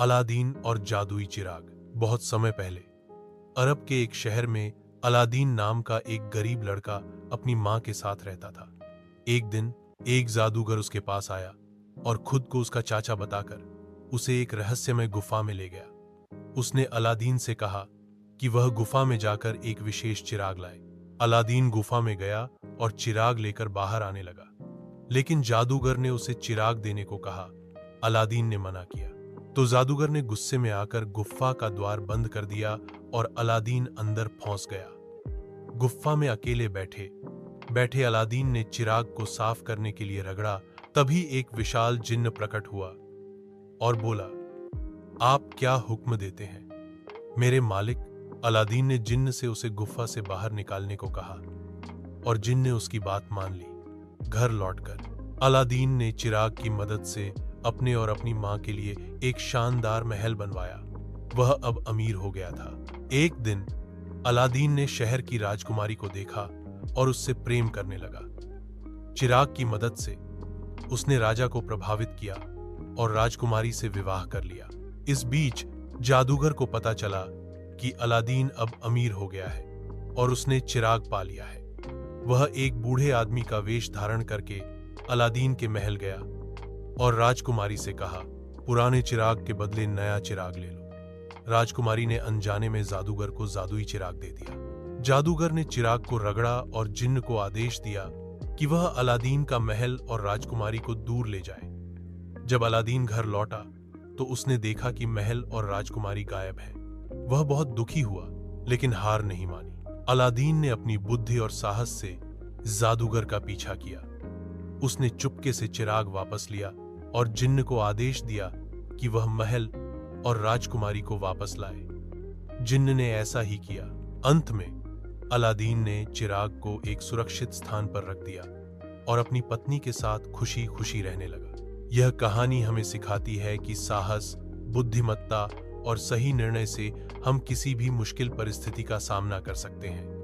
Aladdin और जादुई चिराग। बहुत समय पहले अरब के एक शहर में अलादीन नाम का एक गरीब लड़का अपनी मां के साथ रहता था। एक दिन एक जादूगर उसके पास आया और खुद को उसका चाचा बताकर उसे एक रहस्यमय गुफा में ले गया। उसने अलादीन से कहा कि वह गुफा में जाकर एक विशेष चिराग लाए। अलादीन गुफा में गया और चिराग लेकर बाहर आने लगा, लेकिन जादूगर ने उसे चिराग देने को कहा। अलादीन ने मना किया तो जादूगर ने गुस्से में आकर गुफा का द्वार बंद कर दिया और अलादीन अंदर फंस गया। गुफा में अकेले बैठे बैठे अलादीन ने चिराग को साफ करने के लिए रगड़ा। तभी एक विशाल जिन्न प्रकट हुआ और बोला, आप क्या हुक्म देते हैं मेरे मालिक। अलादीन ने जिन्न से उसे गुफा से बाहर निकालने को कहा और जिन्न ने उसकी बात मान ली। घर लौटकर अलादीन ने चिराग की मदद से अपने और अपनी मां के लिए एक शानदार महल बनवाया। वह अब अमीर हो गया था। एक दिन अलादीन ने शहर की राजकुमारी को देखा और उससे प्रेम करने लगा। चिराग की मदद से उसने राजा को प्रभावित किया और राजकुमारी से विवाह कर लिया। इस बीच जादूगर को पता चला कि अलादीन अब अमीर हो गया है और उसने चिराग पा लिया है। वह एक बूढ़े आदमी का वेश धारण करके अलादीन के महल गया और राजकुमारी से कहा, पुराने चिराग के बदले नया चिराग ले लो। राजकुमारी ने अनजाने में जादूगर को जादुई चिराग दे दिया। जादूगर ने चिराग को रगड़ा और जिन्न को आदेश दिया कि वह अलादीन का महल और राजकुमारी को दूर ले जाए। जब अलादीन घर लौटा तो उसने देखा कि महल और राजकुमारी गायब है। वह बहुत दुखी हुआ, लेकिन हार नहीं मानी। अलादीन ने अपनी बुद्धि और साहस से जादूगर का पीछा किया। उसने चुपके से चिराग वापस लिया और जिन्न को आदेश दिया कि वह महल और राजकुमारी को वापस लाए। जिन्न ने ऐसा ही किया। अंत में अलादीन ने चिराग को एक सुरक्षित स्थान पर रख दिया और अपनी पत्नी के साथ खुशी खुशी रहने लगा। यह कहानी हमें सिखाती है कि साहस, बुद्धिमत्ता और सही निर्णय से हम किसी भी मुश्किल परिस्थिति का सामना कर सकते हैं।